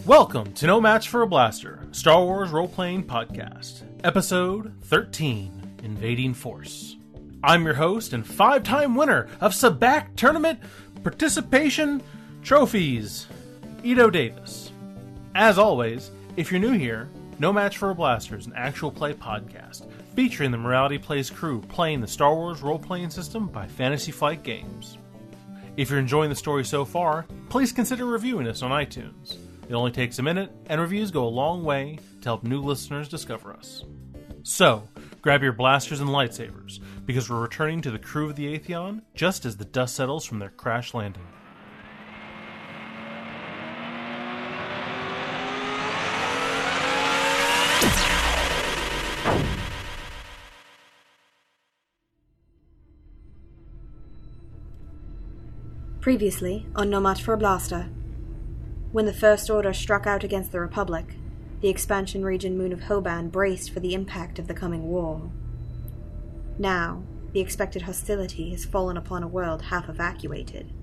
Welcome to No Match for a Blaster, Star Wars role-playing podcast, episode 13, Invading Force. I'm your host and 5-time winner of Sabac Tournament Participation Trophies, Ito Davis. As always, if you're new here, No Match for a Blaster is an actual play podcast featuring the Morality Plays crew playing the Star Wars role-playing system by Fantasy Flight Games. If you're enjoying the story so far, please consider reviewing us on iTunes. It only takes a minute, and reviews go a long way to help new listeners discover us. So, grab your blasters and lightsabers, because we're returning to the crew of the Aetheon just as the dust settles from their crash landing. Previously on No Match for a Blaster. When the First Order struck out against the Republic, the expansion region moon of Hoban braced for the impact of the coming war. Now, the expected hostility has fallen upon a world half evacuated,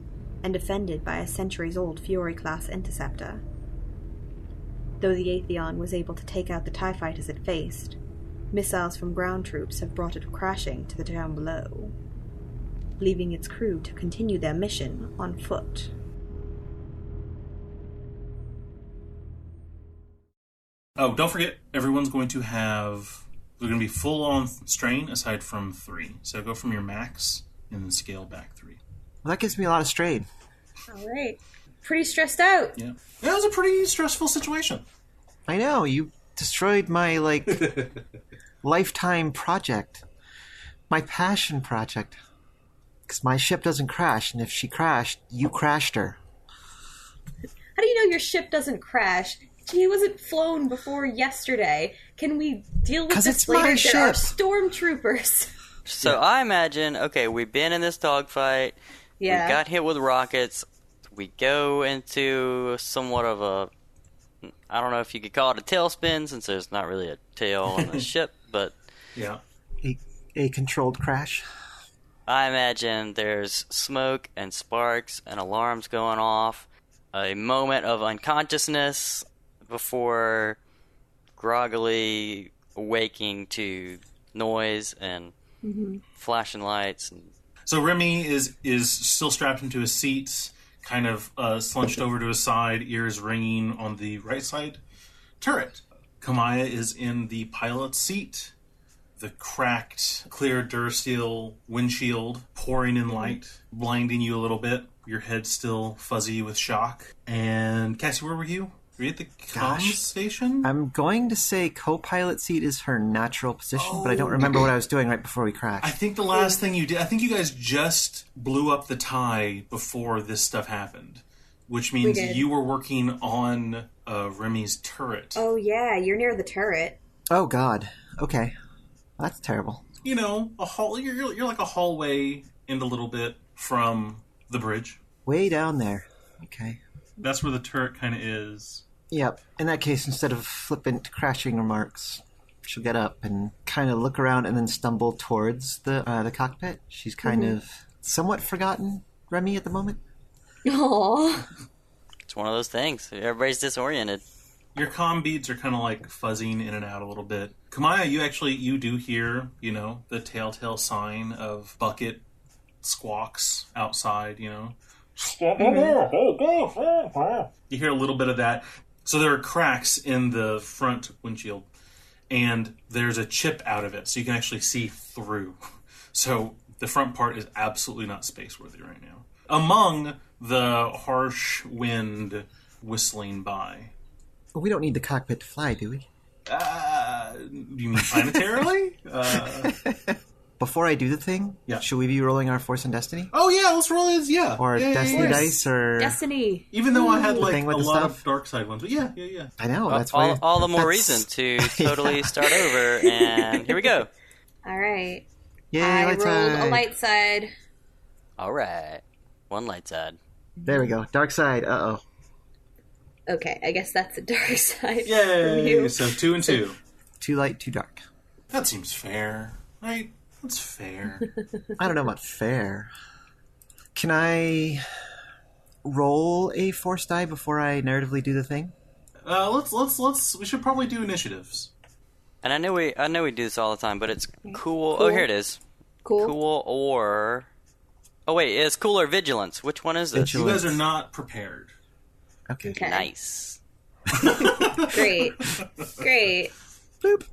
and defended by a centuries-old Fury-class interceptor. Though the Aetheon was able to take out the TIE fighters it faced, missiles from ground troops have brought it crashing to the town below, leaving its crew to continue their mission on foot. Oh, don't forget, everyone's going to have... They're going to be full on strain aside from 3. So go from your max and then scale back 3. Well, that gives me a lot of strain. All right. Pretty stressed out. Yeah. It was a pretty stressful situation. I know, you destroyed my, lifetime project. My passion project. Because my ship doesn't crash, and if she crashed, you crashed her. How do you know your ship doesn't crash? He wasn't flown before yesterday. Can we deal with this later? There are Stormtroopers. So I imagine, okay, we've been in this dogfight. Yeah. We got hit with rockets. We go into somewhat of a, I don't know if you could call it a tailspin, since there's not really a tail on the ship, but... Yeah. A controlled crash. I imagine there's smoke and sparks and alarms going off. A moment of unconsciousness before groggily awaking to noise and flashing lights. So Remy is still strapped into his seat, kind of slunched over to his side, ears ringing on the right side turret. Kamaya is in the pilot's seat, the cracked, clear Durasteel windshield pouring in light, blinding you a little bit. Your head's still fuzzy with shock. And Cassie, where were you? Were you at the comms station? I'm going to say co-pilot seat is her natural position, but I don't remember what I was doing right before we crashed. I think the last thing you did, I think you guys just blew up the TIE before this stuff happened, which means you were working on Remy's turret. Oh yeah, you're near the turret. Oh god. Okay. That's terrible. You know, you're like a hallway in a little bit from the bridge. Way down there. Okay. That's where the turret kind of is. Yep. In that case, instead of flippant crashing remarks, she'll get up and kind of look around and then stumble towards the cockpit. She's kind of somewhat forgotten Remy at the moment. Aww. It's one of those things. Everybody's disoriented. Your comm beads are kind of like fuzzing in and out a little bit. Kamaya, you do hear, the telltale sign of bucket squawks outside, You hear a little bit of that. So there are cracks in the front windshield, and there's a chip out of it, so you can actually see through. So the front part is absolutely not space-worthy right now. Among the harsh wind whistling by. We don't need the cockpit to fly, do we? You mean planetarily? Before I do the thing, should we be rolling our Force and Destiny? Oh yeah, let's roll it. Yeah, or Destiny dice, or Destiny. Even though I had like a lot of dark side ones, but yeah. I know that's all the more reason to totally start over. And here we go. All right. Yay! I light rolled side. a light side. All right, one light side. There we go. Dark side. Okay, I guess that's a dark side. Yay! So 2 and 2. 2 light, 2 dark. That seems fair, right? That's fair. I don't know about fair. Can I roll a force die before I narratively do the thing? We should probably do initiatives. And I know we do this all the time, but it's cool. Cool. Oh, here it is. Cool. Cool or... Oh, wait, it's cool or vigilance. Which one is this? You guys are not prepared. Okay. Nice. Great. Boop.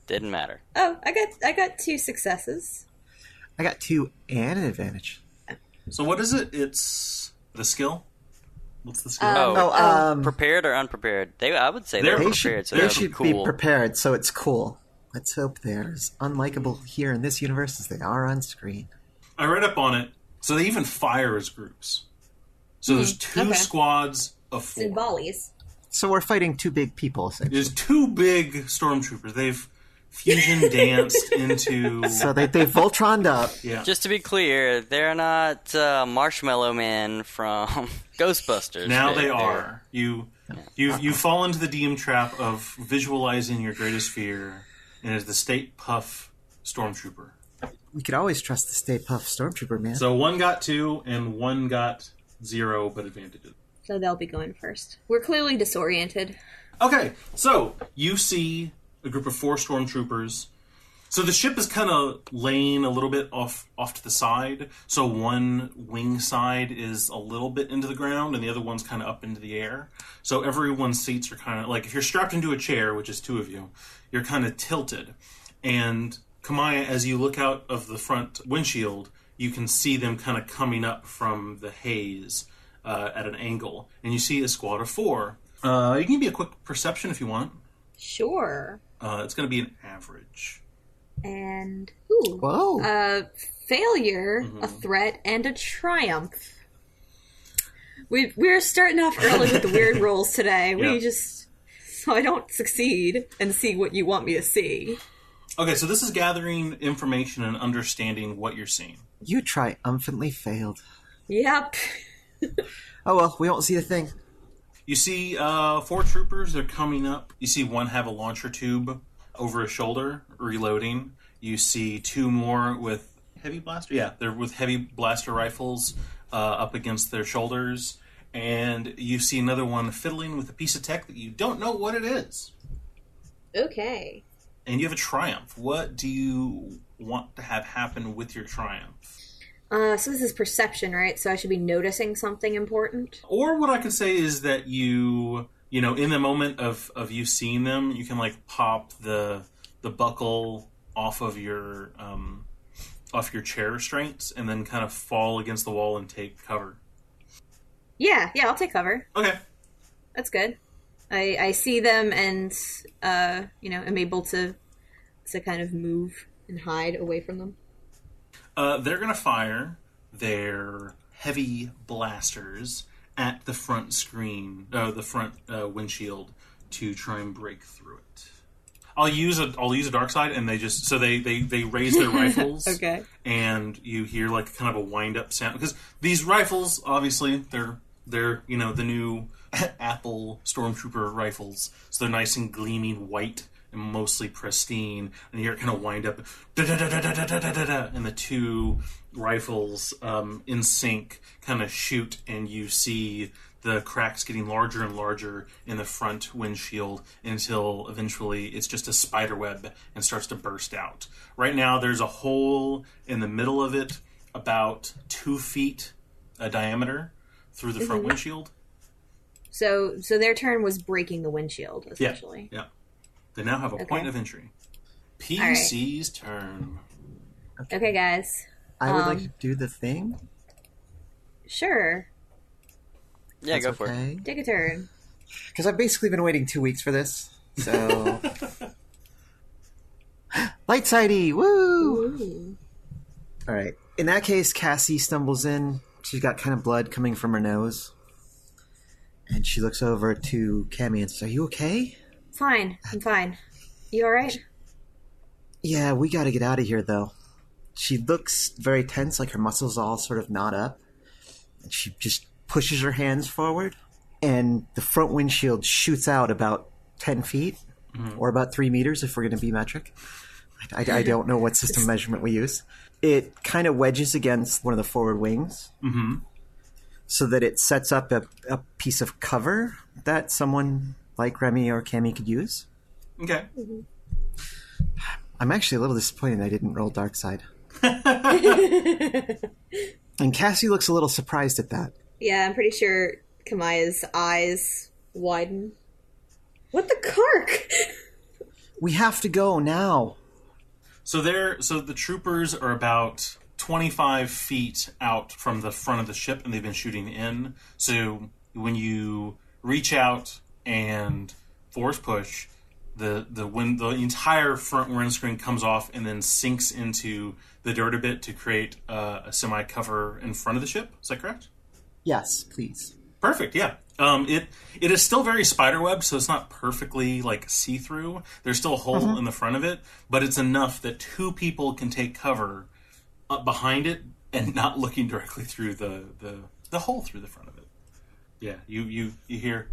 Didn't matter. Oh, I got 2 successes. I got 2 and an advantage. So what is it? It's the skill? What's the skill? Prepared or unprepared? I would say they're They prepared, so they they're should cool. be prepared, so it's cool. Let's hope they're as unlikable here in this universe as they are on screen. I read up on it. So they even fire as groups. So there's 2 squads of 4. In volleys. So we're fighting 2 big people, essentially. There's 2 big stormtroopers. They've fusion danced into... So they Voltroned up. Yeah. Just to be clear, they're not Marshmallow Man from Ghostbusters. Now they are. You fall into the DM trap of visualizing your greatest fear, and it's the State Puff Stormtrooper. We could always trust the Stay Puft Stormtrooper, man. So 1 got 2, and 1 got 0, but advantages. So they'll be going first. We're clearly disoriented. Okay, so you see a group of 4 stormtroopers. So the ship is kind of laying a little bit off to the side. So one wing side is a little bit into the ground, and the other one's kind of up into the air. So everyone's seats are kind of like, if you're strapped into a chair, which is 2 of you, you're kind of tilted. And Kamaya, as you look out of the front windshield, you can see them kind of coming up from the haze at an angle. And you see a squad of 4. You can give me a quick perception if you want. Sure. It's going to be an average. And Whoa. Failure, a threat, and a triumph. We're starting off early with the weird rolls today. Yep. So I don't succeed and see what you want me to see. Okay, so this is gathering information and understanding what you're seeing. You triumphantly failed. Yep. Oh well, we won't see a thing. You see 4 troopers, they're coming up. You see 1 have a launcher tube over his shoulder, reloading. You see 2 more with heavy blaster. Yeah, they're with heavy blaster rifles up against their shoulders. And you see another one fiddling with a piece of tech that you don't know what it is. Okay. And you have a triumph. What do you want to have happen with your triumph? So this is perception, right? So I should be noticing something important? Or what I could say is that you know, in the moment of you seeing them, you can like pop the buckle off of your chair restraints and then kind of fall against the wall and take cover. Yeah, I'll take cover. Okay. That's good. I see them and am able to kind of move and hide away from them. They're going to fire their heavy blasters at the front screen, the front windshield, to try and break through it. I'll use a dark side, and they raise their rifles. Okay. And you hear like kind of a wind up sound, because these rifles, obviously, they're the new Apple Stormtrooper rifles, so they're nice and gleaming white and mostly pristine, and you hear it kind of wind up, and the 2 rifles in sync kind of shoot, and you see the cracks getting larger and larger in the front windshield until eventually it's just a spider web and starts to burst out. Right now there's a hole in the middle of it about 2 feet diameter through the front windshield. So their turn was breaking the windshield, essentially. Yeah. They now have a point of entry. PC's turn. Okay, guys. I would like to do the thing. Sure. Yeah, That's go for okay. it. Take a turn. Because I've basically been waiting 2 weeks for this. So. Light sidey! Woo! Ooh. Alright. In that case, Cassie stumbles in. She's got kind of blood coming from her nose. And she looks over to Cammy and says, "Are you okay?" Fine. I'm fine. You alright? Yeah, we gotta get out of here, though. She looks very tense, like her muscles all sort of knot up. And she just pushes her hands forward. And the front windshield shoots out about 10 feet. Or about 3 meters, if we're going to be metric. I don't know what system measurement we use. It kind of wedges against one of the forward wings. So that it sets up a piece of cover that someone like Remy or Cammy could use. Okay. I'm actually a little disappointed I didn't roll dark side. And Cassie looks a little surprised at that. Yeah, I'm pretty sure Kamaya's eyes widen. What the cark? We have to go now. So the troopers are about 25 feet out from the front of the ship, and they've been shooting in. So when you reach out and force push, the entire front windscreen comes off and then sinks into the dirt a bit to create a semi cover in front of the ship. Is that correct? Yes, please. Perfect. Yeah. It is still very spiderweb, so it's not perfectly like see through. There's still a hole in the front of it, but it's enough that two people can take cover up behind it and not looking directly through the hole through the front of it. Yeah. You hear,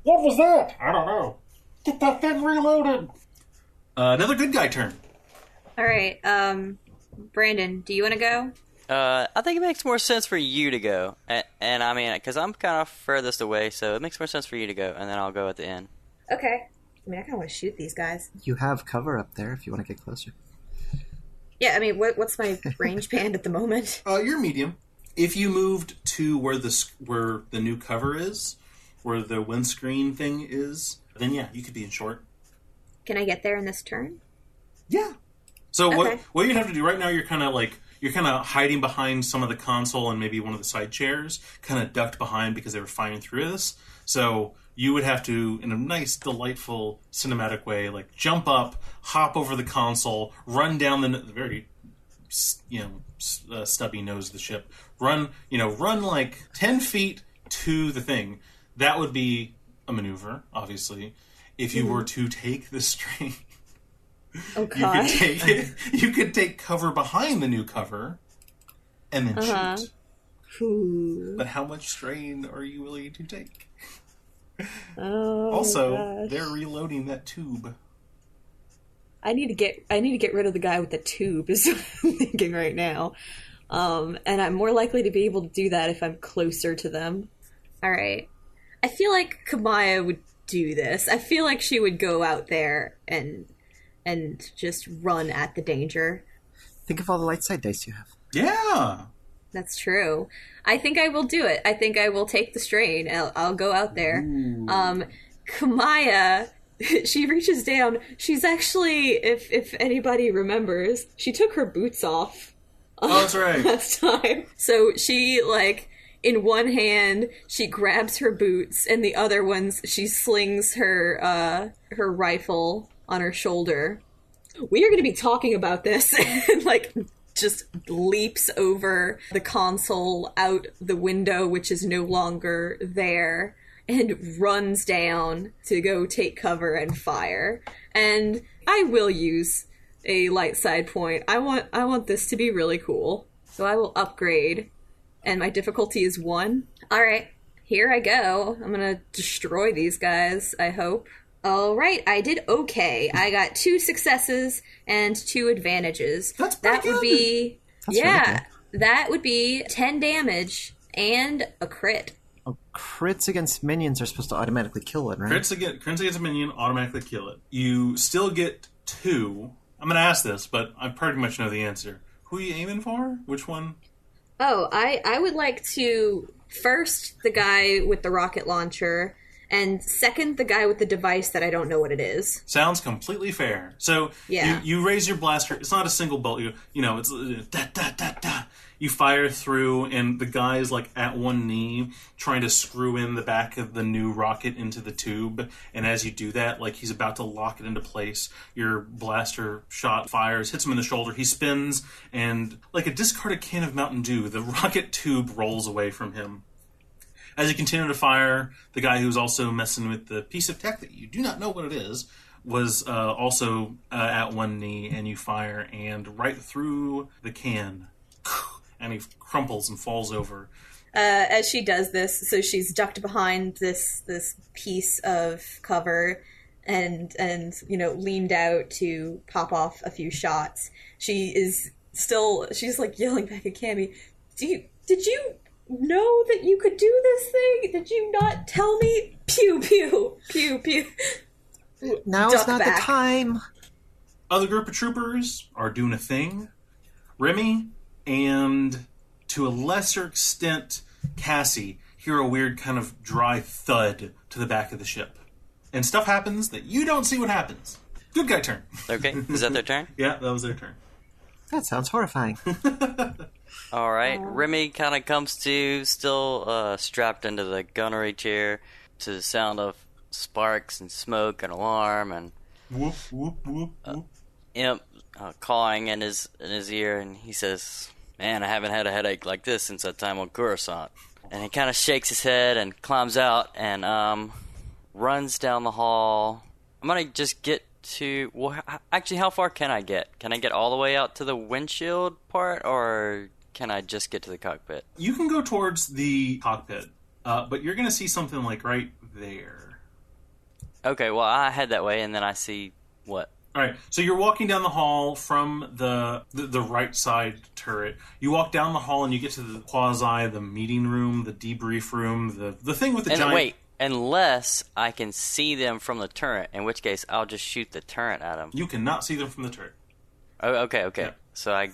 what was that? I don't know. Get that thing reloaded. Another good guy turn. All right, Brandon, do you want to go? I think it makes more sense for you to go. And I mean, because I'm kind of furthest away, so it makes more sense for you to go, and then I'll go at the end. Okay. I mean, I kind of want to shoot these guys. You have cover up there if you want to get closer. Yeah, I mean, what's my range band at the moment? You're medium. If you moved to where the new cover is, where the windscreen thing is, then yeah, you could be in short. Can I get there in this turn? Yeah. So Okay. what you'd have to do right now, you're kind of hiding behind some of the console and maybe one of the side chairs, kind of ducked behind because they were firing through this. So you would have to, in a nice, delightful, cinematic way, like jump up, hop over the console, run down the very, stubby nose of the ship, run like 10 feet to the thing. That would be a maneuver, obviously. If you were to take the strain, you could take cover behind the new cover and then shoot. Ooh. But how much strain are you willing to take? Oh, Also, gosh. they're reloading that tube. I need to get rid of the guy with the tube is what I'm thinking right now. And I'm more likely to be able to do that if I'm closer to them. All right. I feel like Kamaya would do this. I feel like she would go out there and just run at the danger. Think of all the light side dice you have. Yeah. That's true. I think I will do it. I think I will take the strain. I'll go out there. Kamaya, she reaches down. She's actually, if anybody remembers, she took her boots off. Oh, that's right. Last time. So she, in one hand, she grabs her boots, and the other ones, she slings her rifle on her shoulder. We are going to be talking about this, and, just leaps over the console out the window, which is no longer there, and runs down to go take cover and fire. And I will use a light side point. I want this to be really cool. So I will upgrade, and my difficulty is 1. All right, here I go. I'm gonna destroy these guys, I hope. All right, I did okay. I got 2 successes and 2 advantages. That's pretty good. Would be, That's yeah, really good. that would be 10 damage and a crit. Oh, crits against minions are supposed to automatically kill it, right? Crits against a minion automatically kill it. You still get 2. I'm going to ask this, but I pretty much know the answer. Who are you aiming for? Which one? Oh, I would like to first the guy with the rocket launcher, and second the guy with the device that I don't know what it is. Sounds completely fair. So Yeah. you raise your blaster. It's not a single bolt. It's da da da da. You fire through, and the guy is at one knee trying to screw in the back of the new rocket into the tube. And as you do that, he's about to lock it into place, your blaster shot fires, hits him in the shoulder. He spins, and like a discarded can of Mountain Dew, the rocket tube rolls away from him. As you continue to fire, the guy who's also messing with the piece of tech that you do not know what it is was also at one knee, and you fire, and right through the can, and he crumples and falls over. As she does this, so she's ducked behind this piece of cover and leaned out to pop off a few shots. She's yelling back at Cammy, Did you know that you could do this thing? Did you not tell me? Pew, pew, pew, pew. Now is not the time. Other group of troopers are doing a thing. Remy and, to a lesser extent, Cassie hear a weird kind of dry thud to the back of the ship. And stuff happens that you don't see what happens. Good guy turn. Okay, is that their turn? Yeah, that was their turn. That sounds horrifying. All right, Remy kind of comes to, still strapped into the gunnery chair, to the sound of sparks and smoke and alarm and Whoop, whoop, whoop, whoop. Imp cawing in his ear, and he says, "Man, I haven't had a headache like this since that time on Coruscant." And he kind of shakes his head and climbs out and runs down the hall. I'm gonna just get to. Well, actually, how far can I get? Can I get all the way out to the windshield part, or can I just get to the cockpit? You can go towards the cockpit, but you're going to see something like right there. Okay, well, I head that way, and then I see what? All right, so you're walking down the hall from the right side turret. You walk down the hall and you get to the the meeting room, the debrief room, the thing with the giant... Wait, unless I can see them from the turret, in which case I'll just shoot the turret at them. You cannot see them from the turret. Oh, okay. Yeah. So I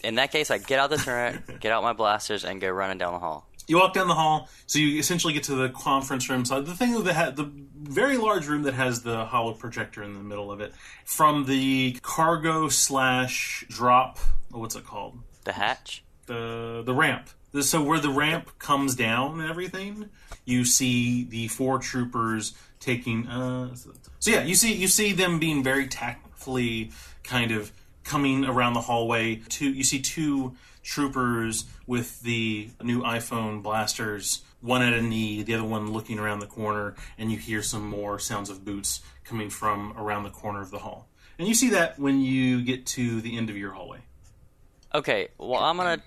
in that case, I get out the turret, get out my blasters, and go running down the hall. You walk down the hall, so you essentially get to the conference room side. The thing that the very large room that has the hollow projector in the middle of it. From the cargo / drop, what's it called? The hatch? The ramp. So where the ramp comes down and everything, you see the 4 troopers taking. So yeah, you see them being very tactfully kind of coming around the hallway. You see 2 troopers with the new iPhone blasters, one at a knee, the other one looking around the corner, and you hear some more sounds of boots coming from around the corner of the hall. And you see that when you get to the end of your hallway. Okay, well, I'm going to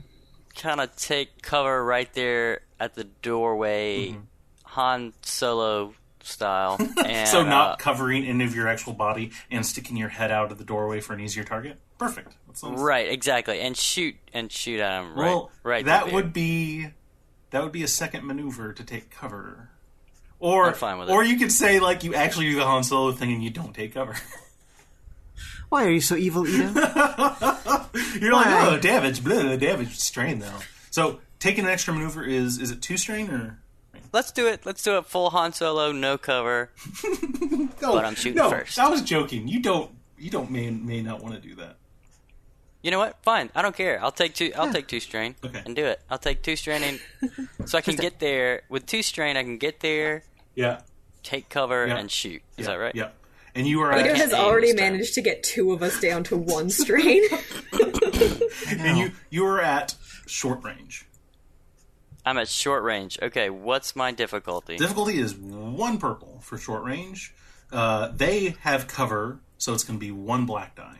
kind of take cover right there at the doorway, Han Solo style. And, so not covering any of your actual body and sticking your head out of the doorway for an easier target? Perfect. Right, exactly. And shoot at him right that there. would be a second maneuver to take cover. Or I'm fine with it. Or you could say like you actually do the Han Solo thing and you don't take cover. Why are you so evil, Eden? You're like, damage strain though. So taking an extra maneuver is it 2 strain or? Let's do it. Let's do it full Han Solo, no cover. But I'm shooting first. I was joking. You may not want to do that. You know what? Fine. I don't care. I'll take 2. I'll take 2 strain and do it. I'll take 2 strain and so I can get there with 2 strain. I can get there. Yeah. Take cover and shoot. Is that right? Yeah. And you are. Peter has already managed to get 2 of us down to 1 strain. And you are at short range. I'm at short range. Okay. What's my difficulty? Difficulty is 1 purple for short range. They have cover, so it's going to be 1 black die.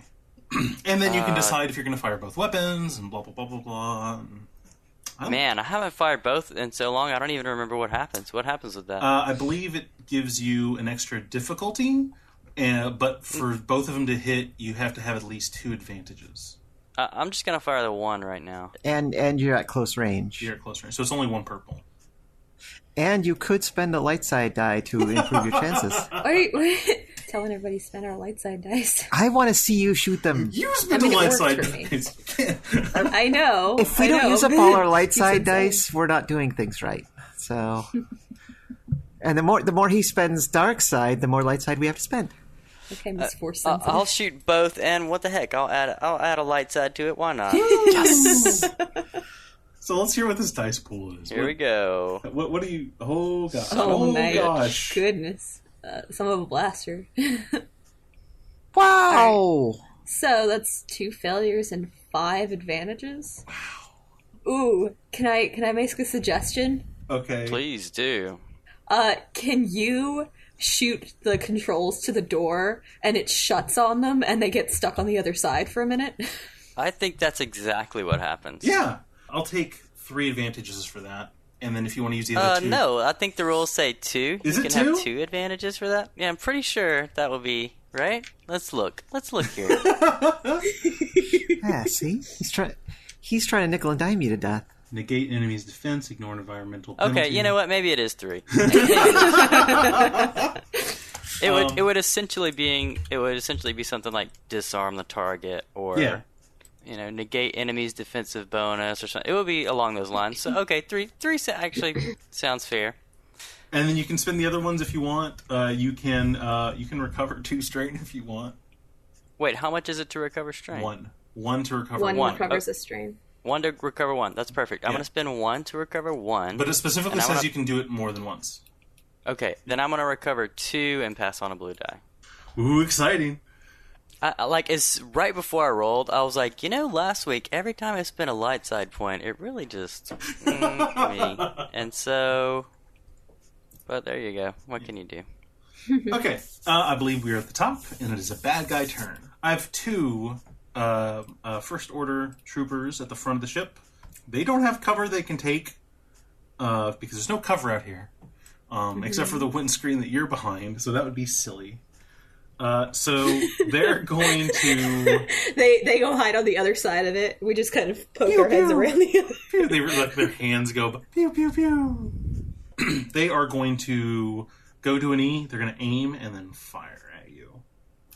And then you can decide if you're going to fire both weapons and blah, blah, blah, blah, blah. Man, I haven't fired both in so long, I don't even remember what happens. What happens with that? I believe it gives you an extra difficulty, but for both of them to hit, you have to have at least 2 advantages. I'm just going to fire the 1 right now. And you're at close range. You're at close range, so it's only 1 purple. And you could spend a light side die to improve your chances. Wait. Telling everybody to spend our light side dice. I want to see you shoot them. You spend the light side dice. I know. If we don't use up all our light side dice, we're not doing things right. So, and the more he spends dark side, the more light side we have to spend. Okay, Miss Force sensitive. I'll shoot both, and what the heck? I'll add a light side to it. Why not? Yes. So let's hear what this dice pool is. Here we go. What do you? Oh gosh. Oh my gosh. Goodness. Some of a blaster. Wow. Right. So that's 2 failures and 5 advantages. Wow. Ooh, can I make a suggestion? Okay. Please do. Can you shoot the controls to the door and it shuts on them and they get stuck on the other side for a minute? I think that's exactly what happens. Yeah. I'll take 3 advantages for that. And then if you want to use the other 2... No, I think the rules say 2. Is you it can 2? have 2 advantages for that. Yeah, I'm pretty sure that will be... Right? Let's look here. Yeah, see? He's trying to nickel and dime you to death. Negate enemy's defense, ignore an environmental penalty. Okay, you know what? Maybe it is 3. It would essentially be something like disarm the target or negate enemy's defensive bonus or something. It would be along those lines. So okay, 3 actually sounds fair. And then you can spend the other ones if you want. You can recover 2 strain if you want. Wait, how much is it to recover strain? 1 to recover 1 1. recovers a strain. 1 to recover 1. That's perfect. I'm going to spend 1 to recover 1. But it specifically says you can do it more than once. Okay, then I'm going to recover 2 and pass on a blue die. Ooh, exciting. It's right before I rolled, I was like, last week, every time I spent a light side point, it really just me. And so, but there you go. What can you do? Okay, I believe we are at the top, and it is a bad guy turn. I have 2 First Order troopers at the front of the ship. They don't have cover they can take, because there's no cover out here, except for the windscreen that you're behind, so that would be silly. So they're going to... They go hide on the other side of it. We just kind of poke our heads around the other. They let their hands go, pew, pew, pew. They are going to go to an E, they're going to aim, and then fire at you.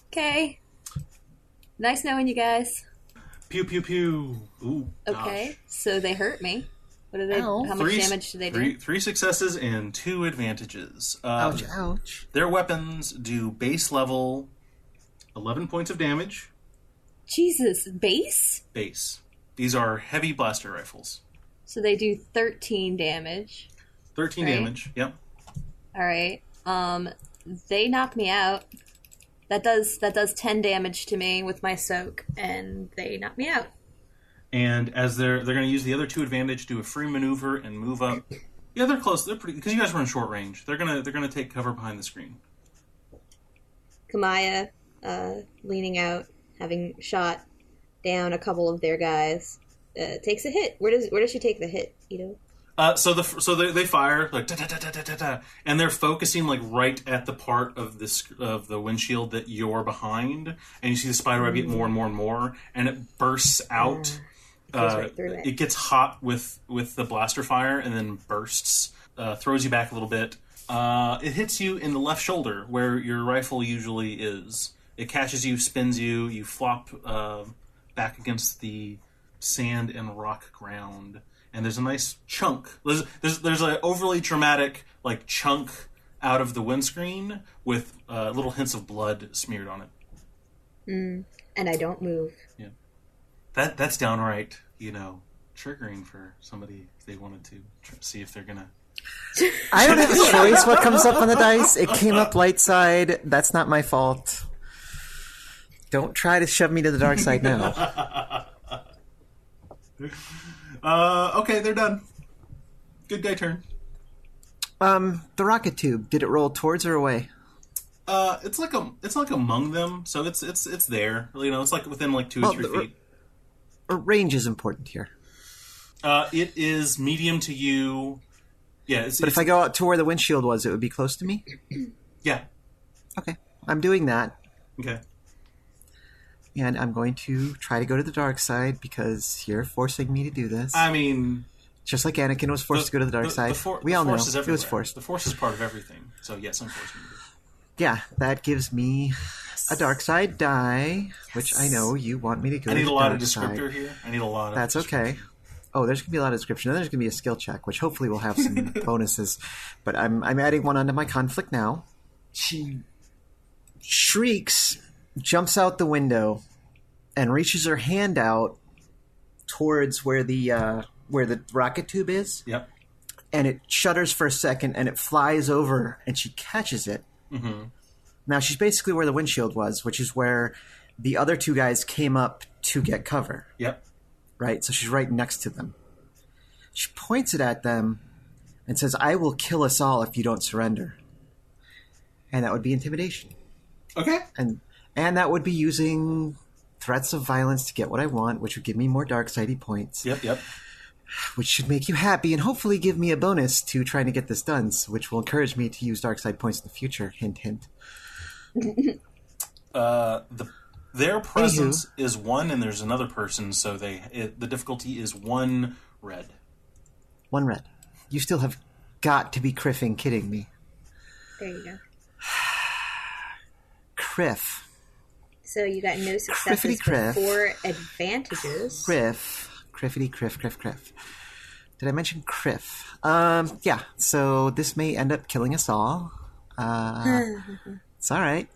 Okay. Nice knowing you guys. Pew, pew, pew. Ooh, okay, gosh. So they hurt me. What do they? Ow. How much damage do they do? 3 successes and 2 advantages. Ouch, ouch. Their weapons do base level 11 points of damage. Jesus, base? Base. These are heavy blaster rifles. So they do 13 damage. 13 right? damage, yep. Alright. They knock me out. That does 10 damage to me with my soak, and they knock me out. And as they're going to use the other 2 advantage, do a free maneuver and move up. Yeah, they're close. They're pretty, because you guys were in short range. They're gonna take cover behind the screen. Kamaya, leaning out, having shot down a couple of their guys, takes a hit. Where does she take the hit, Ito? So they fire like da, da, da, da, da, da, and they're focusing like right at the part of the windshield that you're behind, and you see the spider web get more and more and more, and it bursts out. Right through it. It gets hot with the blaster fire, and then bursts, throws you back a little bit. It hits you in the left shoulder where your rifle usually is. It catches you, spins you. You flop back against the sand and rock ground. And there's a nice chunk. There's an overly dramatic like chunk out of the windscreen with little hints of blood smeared on it. And I don't move. Yeah, that's downright triggering for somebody if they wanted to see if they're gonna. I don't have a choice what comes up on the dice. It came up light side. That's not my fault. Don't try to shove me to the dark side now. Okay, they're done. Good guy turn. The rocket tube, did it roll towards or away? It's like among them, so it's there. It's like within like 2 or 3 feet. Range is important here. It is medium to you. Yeah, but if I go out to where the windshield was, it would be close to me? Yeah. Okay, I'm doing that. Okay. And I'm going to try to go to the dark side because you're forcing me to do this. I mean... Just like Anakin was forced to go to the dark side. We all know it was forced. The Force is part of everything. So yes, I'm forcing you to do it. Yeah, that gives me a dark side die, which I know you want me to go to the dark side. I need a lot of descriptor here. I need a lot of That's okay. Oh, there's going to be a lot of description. Then there's going to be a skill check, which hopefully will have some bonuses. But I'm adding one onto my conflict now. She shrieks, jumps out the window, and reaches her hand out towards where the rocket tube is. Yep. And it shudders for a second, and it flies over, and she catches it. Mm-hmm. Now, she's basically where the windshield was, which is where the other 2 guys came up to get cover. Yep. Right? So she's right next to them. She points it at them and says, "I will kill us all if you don't surrender." And that would be intimidation. Okay. And that would be using threats of violence to get what I want, which would give me more dark-sidey points. Yep. Which should make you happy and hopefully give me a bonus to trying to get this done, which will encourage me to use dark side points in the future. Hint, hint. Their presence is 1, and there's another person, so the difficulty is 1 red. 1 red. You still have got to be criffing kidding me. There you go. Criff. So you got no successes Criffity-criff. but 4 advantages. Criffity criff. Did I mention criff? Yeah. So this may end up killing us all. It's all right.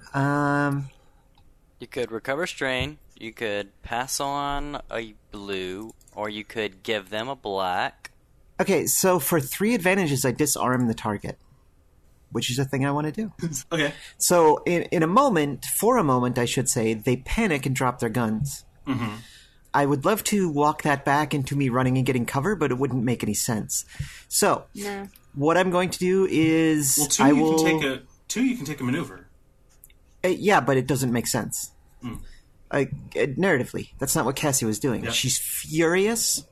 You could recover strain. You could pass on a blue, or you could give them a black. Okay, so for 3 advantages, I disarm the target, which is a thing I want to do. Okay. So for a moment, I should say, they panic and drop their guns. Mm-hmm. I would love to walk that back into me running and getting cover, but it wouldn't make any sense. So, what I'm going to do is... Well, 2 you can take a maneuver. Yeah, but it doesn't make sense. Mm. Narratively, that's not what Cassie was doing. Yep. She's furious.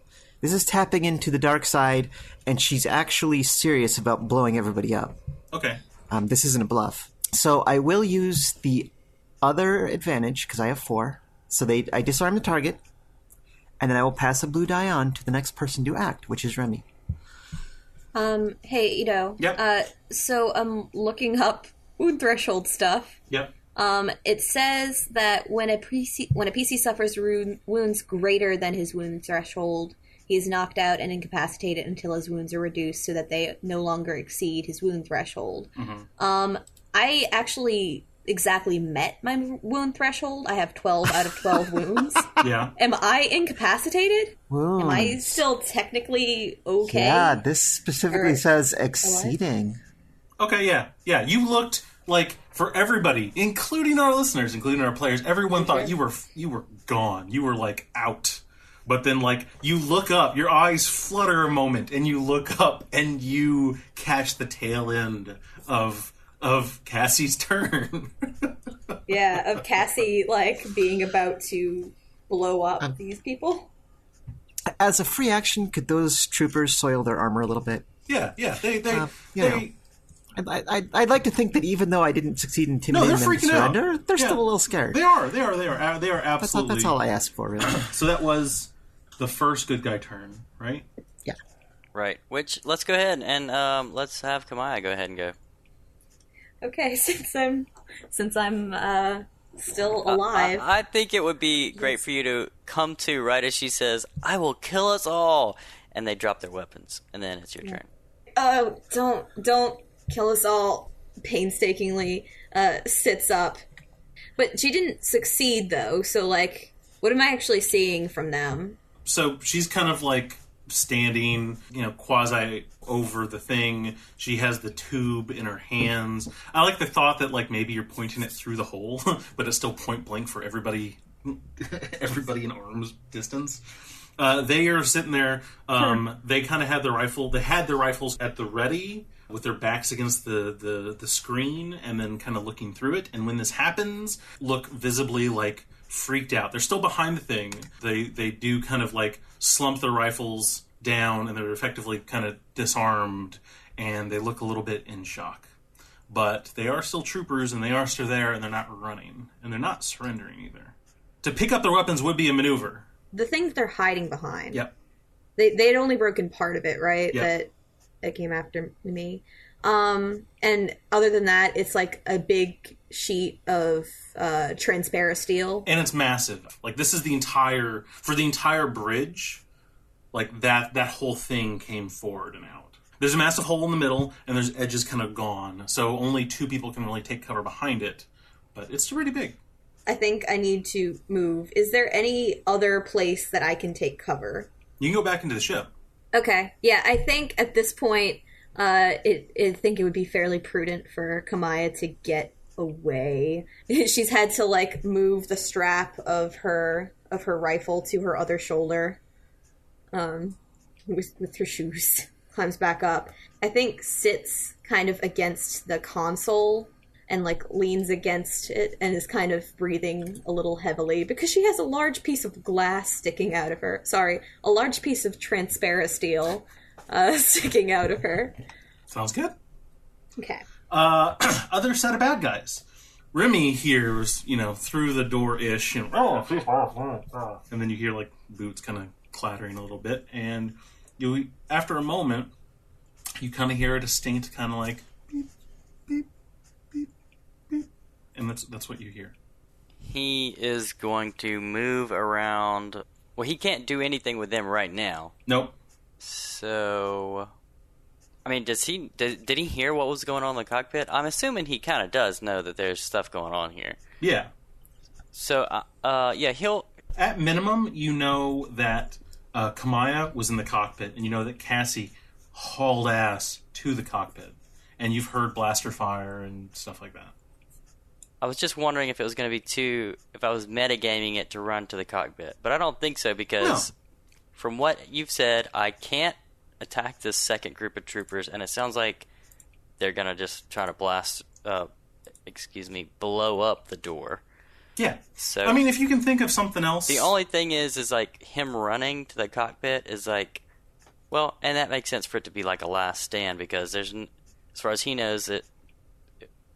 This is tapping into the dark side, and she's actually serious about blowing everybody up. Okay. This isn't a bluff. So I will use the other advantage, because I have 4. So I disarm the target, and then I will pass a blue die on to the next person to act, which is Remy. Hey, Ito. Yep. So I'm looking up wound threshold stuff. Yep. It says that when a PC suffers wounds greater than his wound threshold, he is knocked out and incapacitated until his wounds are reduced so that they no longer exceed his wound threshold. Mm-hmm. I actually exactly met my wound threshold. I have 12 out of 12 wounds. Yeah. Am I incapacitated? Wounds. Am I still technically okay? Yeah, this specifically says exceeding. Okay, yeah. Yeah, you looked like, for everybody, including our listeners, including our players, everyone thought you were gone. You were, like, out. But then, like, you look up, your eyes flutter a moment, and you look up, and you catch the tail end of Cassie's turn. Yeah, of Cassie, like, being about to blow up these people. As a free action, could those troopers soil their armor a little bit? Yeah. I'd like to think that even though I didn't succeed in intimidating them to surrender, they're still a little scared. They are absolutely. That's all I asked for, really. So that was the first good guy turn, right? Yeah. Right. Which, let's go ahead and let's have Kamaya go ahead and go. Okay, since I'm still alive. I think it would be great for you to come to right as she says, "I will kill us all," and they drop their weapons, and then it's your turn. Oh, don't kill us all. Painstakingly sits up, but she didn't succeed though. So, like, what am I actually seeing from them? So she's kind of like standing, quasi over the thing. She has the tube in her hands. I like the thought that, like, maybe you're pointing it through the hole, but it's still point blank for everybody in arm's distance. They are sitting there. They kind of had their rifle. They had their rifles at the ready, with their backs against the screen, and then kind of looking through it. And when this happens, look visibly like freaked out. They're still behind the thing. They do kind of like slump their rifles down, and they're effectively kind of disarmed, and they look a little bit in shock. But they are still troopers, and they are still there, and they're not running, and they're not surrendering either. To pick up their weapons would be a maneuver. The thing that they're hiding behind. Yep. They had only broken part of it, right? Yep. That came after me. And other than that, it's like a big sheet of transparent steel. And it's massive. Like, this is the entire bridge, like, that whole thing came forward and out. There's a massive hole in the middle, and there's edges kind of gone. So only 2 people can really take cover behind it. But it's pretty big. I think I need to move. Is there any other place that I can take cover? You can go back into the ship. Okay. Yeah, I think at this point, I think it would be fairly prudent for Kamaya to get away. She's had to, like, move the strap of her rifle to her other shoulder, with her shoes. Climbs back up. I think sits kind of against the console and, like, leans against it and is kind of breathing a little heavily because she has a large piece of glass sticking out of her. Sorry, a large piece of transparent steel sticking out of her. Sounds good. Okay. Other set of bad guys. Remy hears, through the door-ish, and then you hear, like, boots kind of clattering a little bit, and After a moment, you kind of hear a distinct kind of like beep, beep, beep, beep, and that's what you hear. He is going to move around. Well, he can't do anything with them right now. Nope. So, I mean, did he hear what was going on in the cockpit? I'm assuming he kind of does know that there's stuff going on here. Yeah. So, yeah, he'll... At minimum, you know that Kamaya was in the cockpit, and you know that Cassie hauled ass to the cockpit. And you've heard blaster fire and stuff like that. I was just wondering if it was going to be if I was metagaming it to run to the cockpit. But I don't think so, because from what you've said, I can't attack this second group of troopers, and it sounds like they're going to just try to blow up the door. Yeah. So, I mean, if you can think of something else... The only thing is like, him running to the cockpit is like... Well, and that makes sense for it to be like a last stand, because as far as he knows,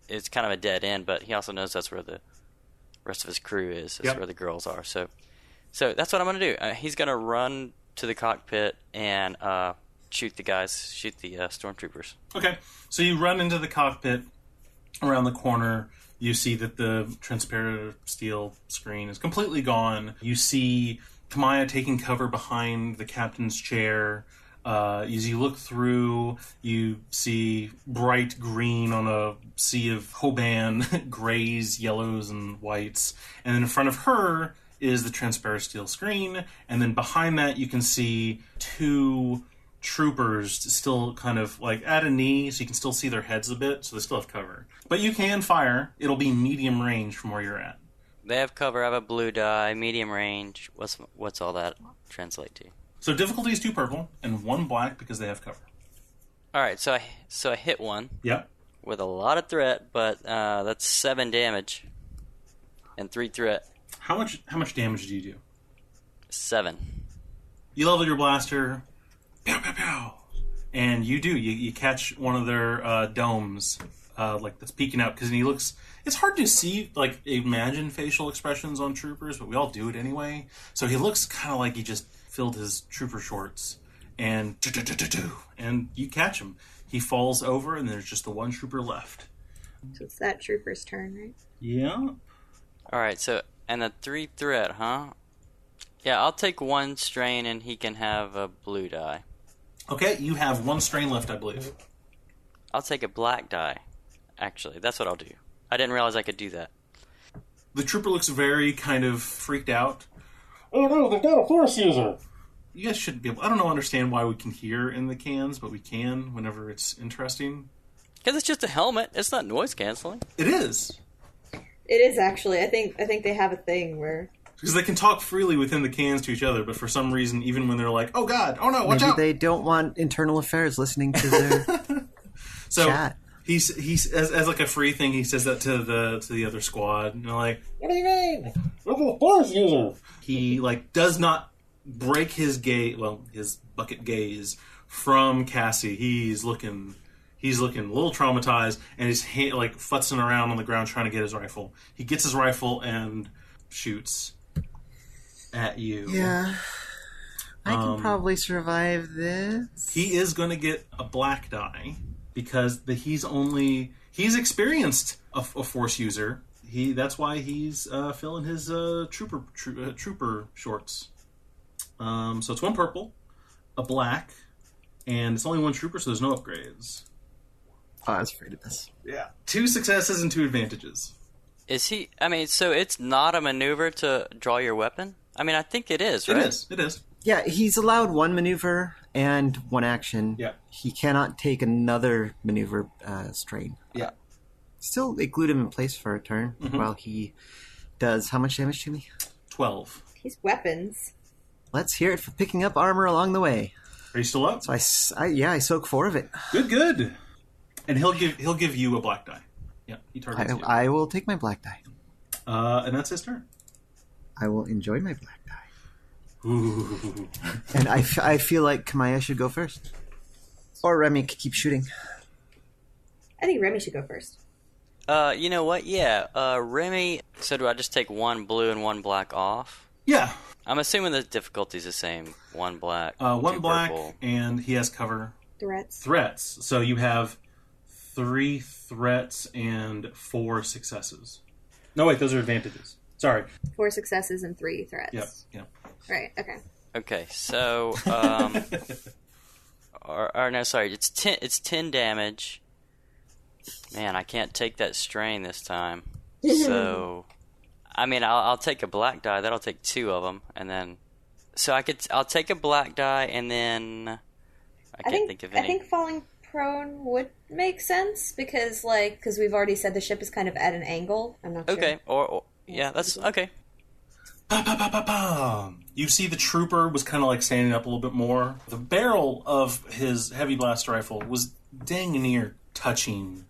it's kind of a dead end, but he also knows that's where the rest of his crew is. That's where the girls are. So that's what I'm going to do. He's going to run to the cockpit and shoot the stormtroopers. Okay. So you run into the cockpit. Around the corner, you see that the transparent steel screen is completely gone. You see Kamaya taking cover behind the captain's chair. As you look through, you see bright green on a sea of Hoban, grays, yellows, and whites. And then in front of her is the transparent steel screen. And then behind that, you can see two troopers still kind of like at a knee, so you can still see their heads a bit, so they still have cover. But you can fire. It'll be medium range from where you're at. They have cover. I have a blue die, medium range. What's all that translate to? So difficulty is 2 purple and 1 black because they have cover. All right, so I hit one. Yep. With a lot of threat, but that's 7 damage and 3 threat. How much damage do you do? 7. You level your blaster. Pow pow pow. And you do. You catch one of their domes, like that's peeking out because he looks. It's hard to see, like, imagine facial expressions on troopers, but we all do it anyway. So he looks kind of like he just filled his trooper shorts, and you catch him. He falls over, and there's just the one trooper left. So it's that trooper's turn, right? Yeah. All right. So and a 3 threat, huh? Yeah, I'll take 1 strain, and he can have a blue die. Okay, you have 1 strain left, I believe. I'll take a black die. Actually, that's what I'll do. I didn't realize I could do that. The trooper looks very kind of freaked out. Oh no, they've got a force user! You guys shouldn't be able... I don't understand why we can hear in the cans, but we can whenever it's interesting. Because it's just a helmet. It's not noise canceling. It is. It is, actually. I think they have a thing where... Because they can talk freely within the cans to each other, but for some reason, even when they're like, oh god, oh no, watch out! Maybe they don't want internal affairs listening to their chat. He's as like a free thing, he says that to the other squad, and they're like, what do you mean? Look at the force user! He, like, does not break his his bucket gaze from Cassie. He's looking a little traumatized, and he's like futzing around on the ground trying to get his rifle. He gets his rifle and shoots at you. Yeah. I can probably survive this. He is going to get a black die because he's experienced a force user. That's why he's filling his trooper shorts. So it's 1 purple, a black, and it's only 1 trooper, so there's no upgrades. Oh, I was afraid of this. Yeah. 2 successes and 2 advantages. Is he... I mean, so it's not a maneuver to draw your weapon? I mean, I think it is, right? It is. Yeah, he's allowed 1 maneuver and 1 action. Yeah. He cannot take another maneuver strain. Yeah. Still, they glued him in place for a turn while he does how much damage to me? 12. He's weapons. Let's hear it for picking up armor along the way. Are you still up? So I soak 4 of it. Good. And he'll give you a black die. Yeah, he targets you. I will take my black die. And that's his turn. I will enjoy my black die. Ooh. And I feel like Kamaya should go first. Or Remy could keep shooting. I think Remy should go first. You know what? Yeah, Remy... So do I just take 1 blue and 1 black off? Yeah. I'm assuming the difficulty's the same. 1 black, 1 2 black, purple. and he has cover. Threats. So you have 3 threats and 4 successes. No, wait, those are advantages. Sorry. 4 successes and 3 threats. Yep. Right, okay. Okay, so or no, sorry, it's 10 damage. Man, I can't take that strain this time. So, I mean, I'll take a black die. That'll take 2 of them, and then I'll take a black die, and then I think falling prone would make sense because we've already said the ship is kind of at an angle. I'm not sure. Okay, or yeah, that's okay. You see the trooper was kind of like standing up a little bit more. The barrel of his heavy blast rifle was dang near touching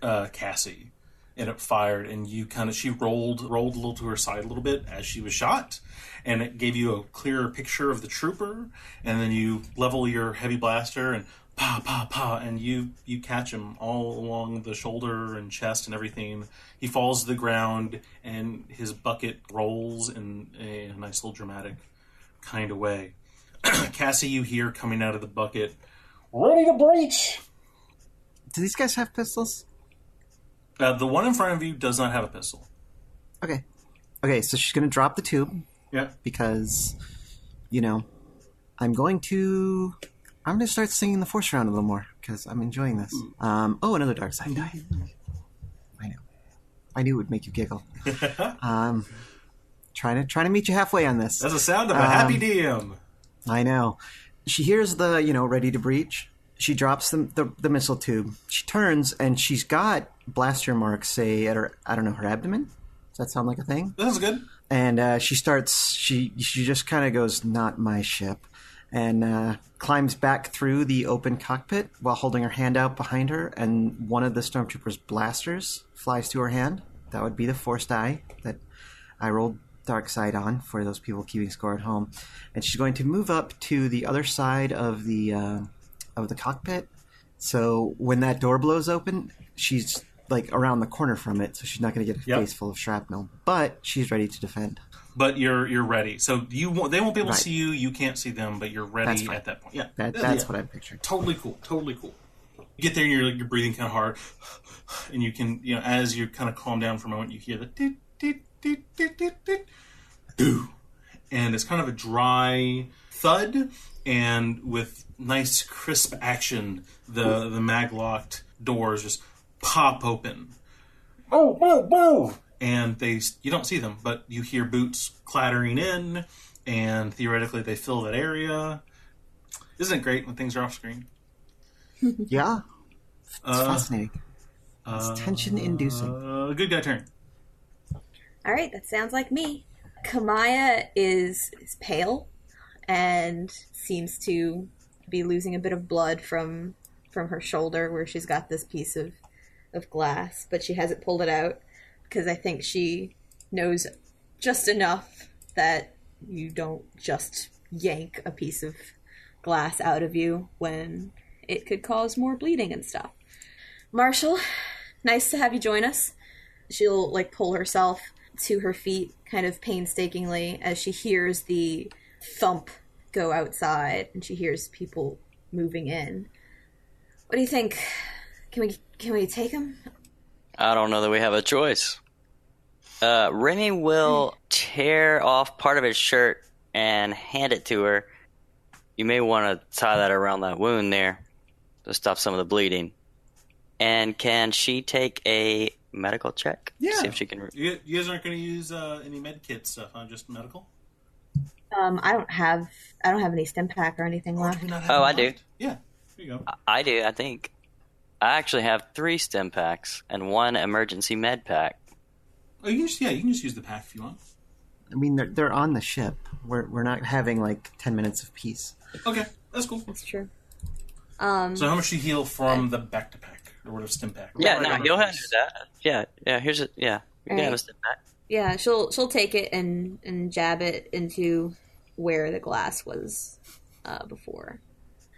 Cassie, and it fired, and she rolled a little to her side a little bit as she was shot, and it gave you a clearer picture of the trooper, and then you level your heavy blaster and pa, and you catch him all along the shoulder and chest and everything. He falls to the ground, and his bucket rolls in a nice little dramatic kind of way. Cassie, you hear coming out of the bucket, "Ready to breach!" Do these guys have pistols? The one in front of you does not have a pistol. Okay, so she's going to drop the tube. Yeah. Because, I'm going to start singing the Force around a little more, because I'm enjoying this. Another dark side die. I know. I knew it would make you giggle. Trying to meet you halfway on this. That's the sound of a happy DM. I know. She hears the, ready to breach. She drops the missile tube. She turns, and she's got blaster marks, say, at her, I don't know, her abdomen? Does that sound like a thing? That's good. And she just kind of goes, "Not my ship," and climbs back through the open cockpit while holding her hand out behind her, and one of the Stormtroopers' blasters flies to her hand. That would be the Force die that I rolled dark side on for those people keeping score at home. And she's going to move up to the other side of the cockpit. So when that door blows open, she's around the corner from it, so she's not going to get a face full of shrapnel. But she's ready to defend. But you're ready. So they won't be able to see you. You can't see them, but you're ready at that point. Yeah, that's what I'm picturing. Totally cool. You get there and you're breathing kind of hard, and you can as you kind of calm down for a moment, you hear the dit, dit, dit, dit, dit, dit, doo, and it's kind of a dry thud, and with nice crisp action, the mag-locked doors just pop open. Oh! And you don't see them, but you hear boots clattering in, and theoretically they fill that area. Isn't it great when things are off screen? Yeah. It's fascinating. It's tension-inducing. Good guy turn. All right, that sounds like me. Kamaya is pale and seems to be losing a bit of blood from her shoulder where she's got this piece of glass, but she hasn't pulled it out because I think she knows just enough that you don't just yank a piece of glass out of you when it could cause more bleeding and stuff. Marshall, nice to have you join us. She'll pull herself to her feet kind of painstakingly as she hears the thump go outside and she hears people moving in. What do you think? Can we take him? I don't know that we have a choice. Remy will tear off part of his shirt and hand it to her. You may want to tie that around that wound there to stop some of the bleeding. And can she take a medical check? Yeah. See if she can. You guys aren't going to use any med kit stuff, huh? Just medical? I don't have any stim pack or anything left. Oh, I do. Yeah, here you go. I do, I think. I actually have 3 stim packs and 1 emergency med pack. Oh, you can just use the pack if you want. I mean, they're on the ship. We're not having 10 minutes of peace. Okay, that's cool. That's true. So how much do you heal from the back to pack or whatever stim pack? Yeah, no, you'll have to do that. Yeah. Here's it. Yeah, you can have a stim pack. Yeah, she'll take it and jab it into where the glass was before,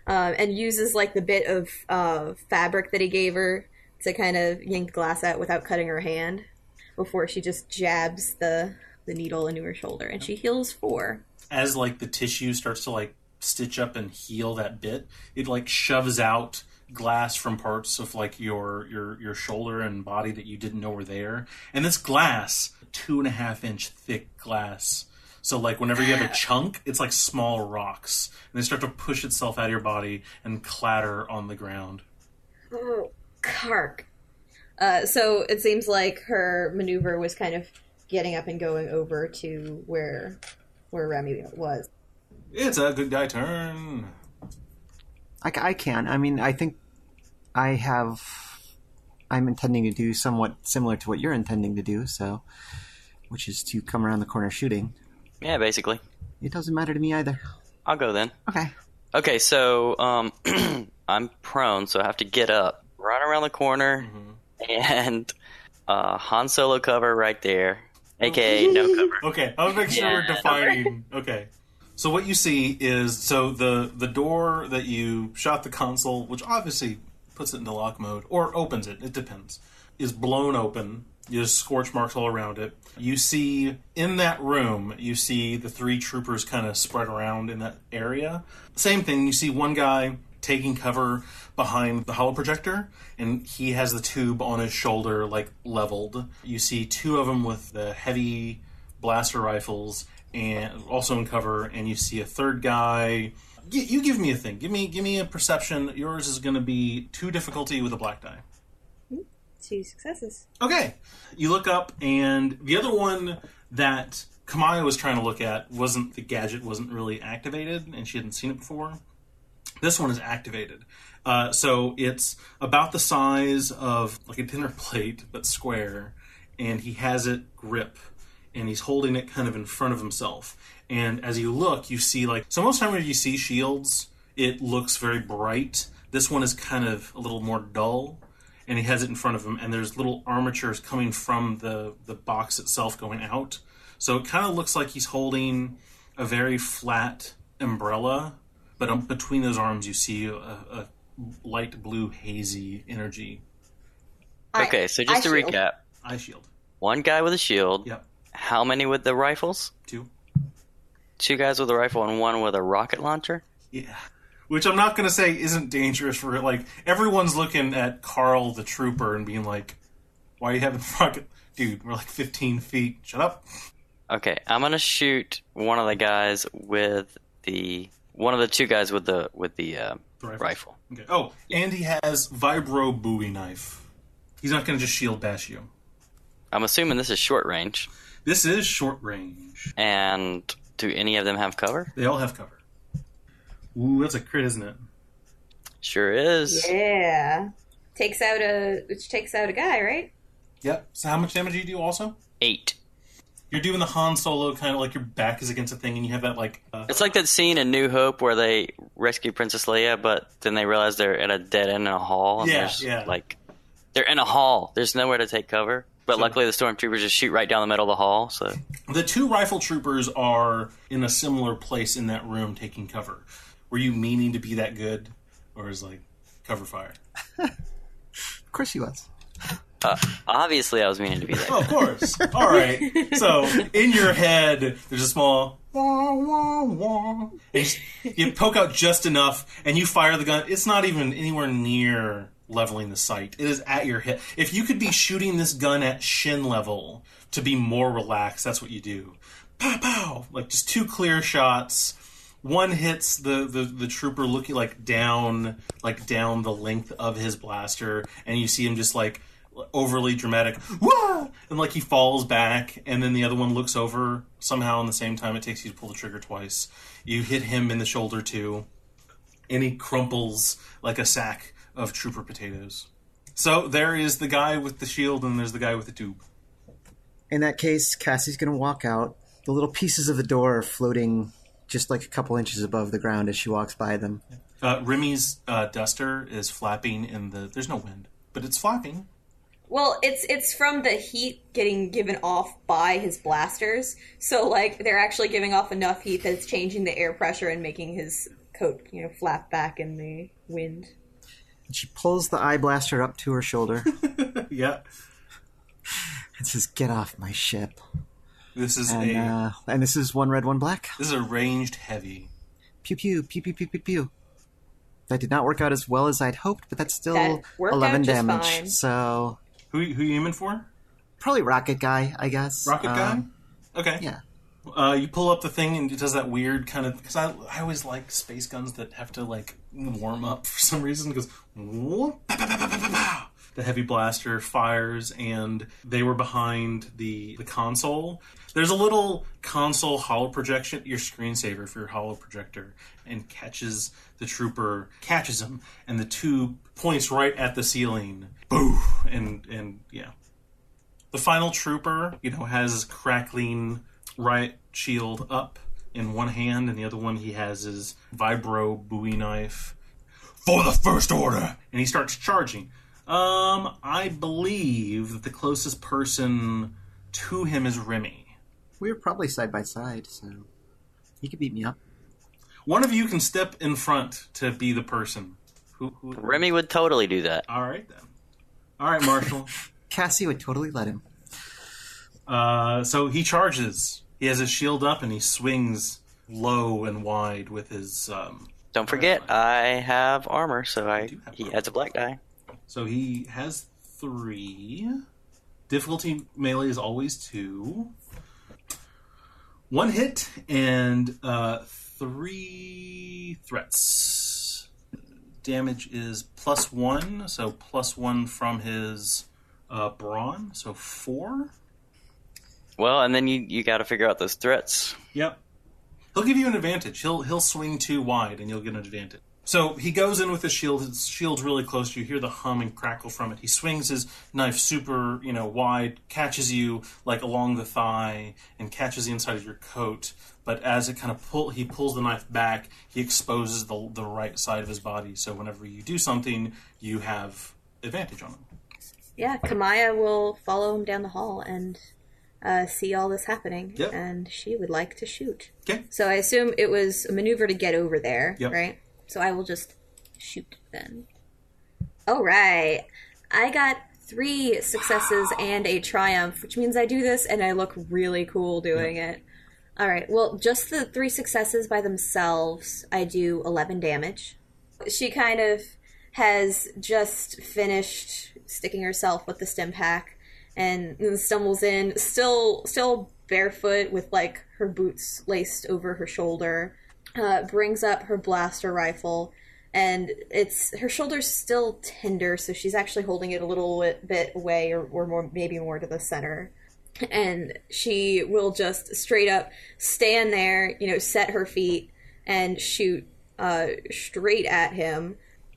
and uses the bit of fabric that he gave her to kind of yank the glass out without cutting her hand before she just jabs the the needle into her shoulder, and she heals 4. As like the tissue starts to like stitch up and heal that bit, it like shoves out glass from parts of like your shoulder and body that you didn't know were there. And this glass, 2.5-inch thick glass. So like whenever you have a chunk, it's like small rocks, and they start to push itself out of your body and clatter on the ground. Oh, Kark. So it seems like her maneuver was kind of getting up and going over to where Remy was. It's a good guy turn. I can. I mean, I think I'm intending to do somewhat similar to what you're intending to do, so, which is to come around the corner shooting. Yeah, basically. It doesn't matter to me either. I'll go then. Okay, so I'm prone, so I have to get up, run around the corner, and Han Solo cover right there, a.k.a. no cover. Okay, I'll make sure we're defining. Okay. So what you see is, the door that you shot the console, which obviously puts it into lock mode, or opens it depends, is blown open. There's scorch marks all around it. You see, in that room, you see the 3 troopers kind of spread around in that area. Same thing, you see one guy taking cover behind the holoprojector, and he has the tube on his shoulder, like, leveled. You see 2 of them with the heavy blaster rifles, and also in cover, and you see a 3rd guy. You give me a thing. Give me a perception. Yours is going to be 2 difficulty with a black die. 2 successes. Okay. You look up, and the other one that Kamaya was trying to look at the gadget wasn't really activated, and she hadn't seen it before. This one is activated. So it's about the size of like a dinner plate, but square, and he has it grip, and he's holding it kind of in front of himself. And as you look, you see so most time when you see shields, it looks very bright. This one is kind of a little more dull, and he has it in front of him, and there's little armatures coming from the box itself going out. So it kind of looks like he's holding a very flat umbrella, but between those arms you see a light blue hazy energy. Okay, so just to recap. Eye shield. 1 guy with a shield. Yep. How many with the rifles? 2. 2 guys with a rifle and 1 with a rocket launcher? Yeah. Which I'm not going to say isn't dangerous for everyone's looking at Carl the trooper and being like, why are you having rocket? Dude, we're 15 feet. Shut up. Okay, I'm going to shoot one of the guys with one of the 2 guys with the rifle. Okay. Oh, and he has vibro Bowie knife. He's not going to just shield bash you. I'm assuming this is short range. This is short range. And do any of them have cover? They all have cover. Ooh, that's a crit, isn't it? Sure is. Yeah. Takes out a guy, right? Yep. So how much damage do you do also? 8. You're doing the Han Solo kind of like your back is against a thing and you have that It's like that scene in New Hope where they rescue Princess Leia, but then they realize they're at a dead end in a hall. And yeah. They're in a hall. There's nowhere to take cover. But luckily the Stormtroopers just shoot right down the middle of the hall. So the 2 rifle troopers are in a similar place in that room taking cover. Were you meaning to be that good? Or is cover fire? Of course he was. Obviously I was meaning to be that. Oh, of course. All right. So in your head, there's a small wah, wah, wah. And you poke out just enough and you fire the gun. It's not even anywhere near leveling the sight. It is at your hip. If you could be shooting this gun at shin level to be more relaxed, that's what you do. Pow, pow. Just 2 clear shots. One hits the trooper looking down the length of his blaster, and you see him just overly dramatic, wah! And he falls back, and then the other one looks over somehow in the same time it takes you to pull the trigger twice. You hit him in the shoulder too, and he crumples like a sack of trooper potatoes. So there is the guy with the shield, and there's the guy with the tube. In that case, Cassie's going to walk out. The little pieces of the door are floating just a couple inches above the ground as she walks by them. Remy's duster is flapping in the... There's no wind, but it's flapping. Well, it's from the heat getting given off by his blasters. So, they're actually giving off enough heat that it's changing the air pressure and making his coat, flap back in the wind. And she pulls the eye blaster up to her shoulder. Yeah. And says, "Get off my ship." This is and this is one red, one black. This is a ranged heavy. Pew pew pew pew pew pew pew. That did not work out as well as I'd hoped, but that's still That worked 11 out just damage. fine. So Who you aiming for? probably rocket guy, I guess. Rocket guy? Okay. Yeah. You pull up the thing and it does that weird kind of... Because I always like space guns that have to, like, warm up for some reason. It goes... whoop, pow, pow, pow, pow, pow, pow. The heavy blaster fires, and they were behind the console. There's a little console holo projection, your screensaver for your holo projector, and catches the trooper, catches him, and the tube points right at the ceiling. Boo! And yeah. The final trooper, has his crackling riot shield up in one hand, and the other one he has his vibro Bowie knife. For the First Order! And he starts charging. I believe that the closest person to him is Remy. We were probably side by side, so he could beat me up. One of you can step in front to be the person. Who? Remy would totally do that. All right, then. All right, Marshall. Cassie would totally let him. So he charges. He has his shield up, and he swings low and wide with his... Don't forget, I have armor, so he armor. adds a black die. So he has 3. Difficulty melee is always 2. 1 hit and 3 threats. Damage is +1, so +1 from his brawn, so 4. Well, and then you got to figure out those threats. Yep. He'll give you an advantage. He'll swing too wide, and you'll get an advantage. So he goes in with his shield. His shield's really close to you. You hear the hum and crackle from it. He swings his knife super, wide, catches you like along the thigh, and catches the inside of your coat. But as it kind of he pulls the knife back, he exposes the right side of his body. So whenever you do something, you have advantage on him. Yeah, Kamaya will follow him down the hall and see all this happening. Yep. And she would like to shoot. Okay. So I assume it was a maneuver to get over there, Yep. right? So I will just shoot then. All right. I got 3 successes and a triumph, which means I do this and I look really cool doing it. All right. Well, just the 3 successes by themselves, I do 11 damage. She kind of has just finished sticking herself with the stim pack and stumbles in, still barefoot with like her boots laced over her shoulder. Brings up her blaster rifle, and her shoulder's still tender, so she's actually holding it a little bit away, or more, maybe more to the center. And she will just straight up stand there, set her feet and shoot straight at him.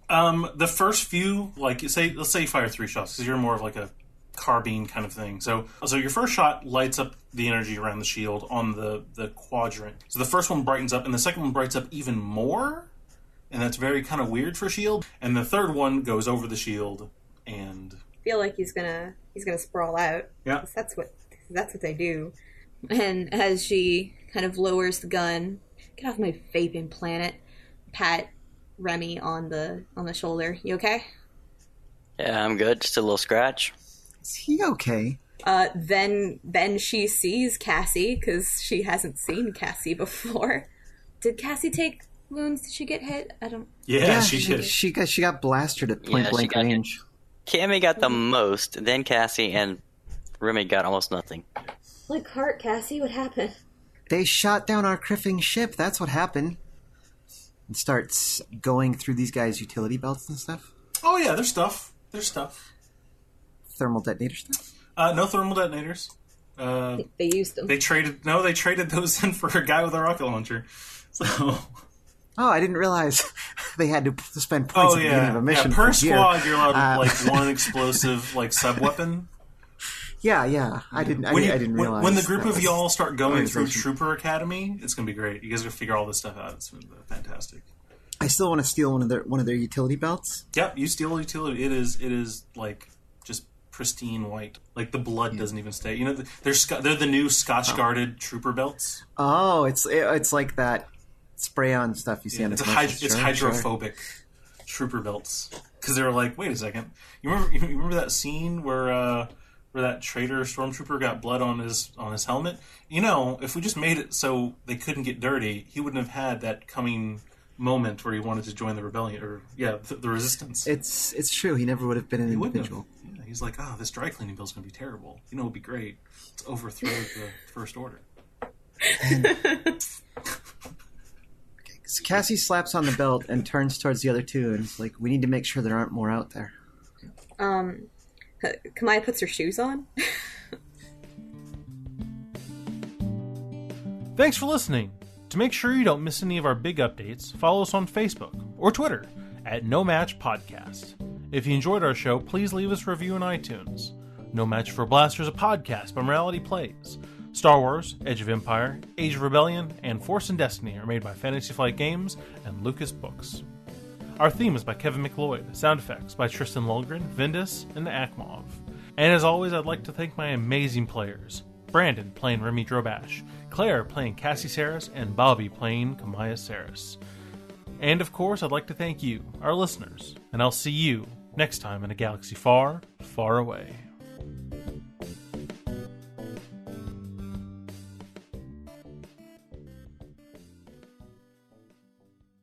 The first few, let's say you fire 3 shots, because you're more of like a carbine kind of thing. So your first shot lights up the energy around the shield on the quadrant. So the first one brightens up, and the second one brightens up even more, and that's very kind of weird for shield. And the third one goes over the shield, and I feel like he's gonna sprawl out. Yeah, that's what they do. And as she kind of lowers the gun, get off my vaping planet, pat Remy on the shoulder. You okay? Yeah, I'm good. Just a little scratch. Is he okay? Then she sees Cassie, because she hasn't seen Cassie before. Did Cassie take wounds? Did she get hit? I don't... Yeah, she did. She got blasted at point blank range. Cammy got the most, then Cassie, and Remy got almost nothing. Like heart, Cassie, what happened? They shot down our criffing ship, that's what happened. And starts going through these guys' utility belts and stuff. Oh yeah, there's stuff. Thermal detonator stuff? No thermal detonators. They used them. They traded those in for a guy with a rocket launcher. So. Oh, I didn't realize they had to spend points at the beginning of a mission. Yeah, per squad, you're allowed one explosive sub weapon. Yeah. I didn't realize. When the group of y'all start going through Trooper Academy, it's gonna be great. You guys are gonna figure all this stuff out. It's fantastic. I still want to steal one of their utility belts. Yep, you steal a utility. It is like just pristine white. Like the blood doesn't even stay. They're the new Scotch guarded Trooper belts. Oh, it's like that spray-on stuff you see on the commercials. It's hydrophobic Trooper belts, because they were like, wait a second, you remember that scene where where that traitor stormtrooper got blood on his helmet. You know, if we just made it so they couldn't get dirty, he wouldn't have had that coming moment where he wanted to join the rebellion, or the resistance. It's true. He never would have been an individual. Yeah, he's like, oh, this dry cleaning bill's going to be terrible. You know, it'd be great. Let's overthrow the First Order. So Cassie slaps on the belt and turns towards the other two and is like, we need to make sure there aren't more out there. Kamaya puts her shoes on. Thanks for listening. To make sure you don't miss any of our big updates, follow us on Facebook or Twitter at No Match Podcast. If you enjoyed our show, please leave us a review on iTunes. No Match for a Blaster is a podcast by Morality Plays. Star Wars, Edge of Empire, Age of Rebellion, and Force and Destiny are made by Fantasy Flight Games and Lucas Books. Our theme is by Kevin McLeod, sound effects by Tristan Lundgren, Vindus, and Akmov. And as always, I'd like to thank my amazing players. Brandon playing Remy Drobash, Claire playing Cassie Saris, and Bobby playing Kamaya Saris. And of course, I'd like to thank you, our listeners, and I'll see you next time in a galaxy far, far away.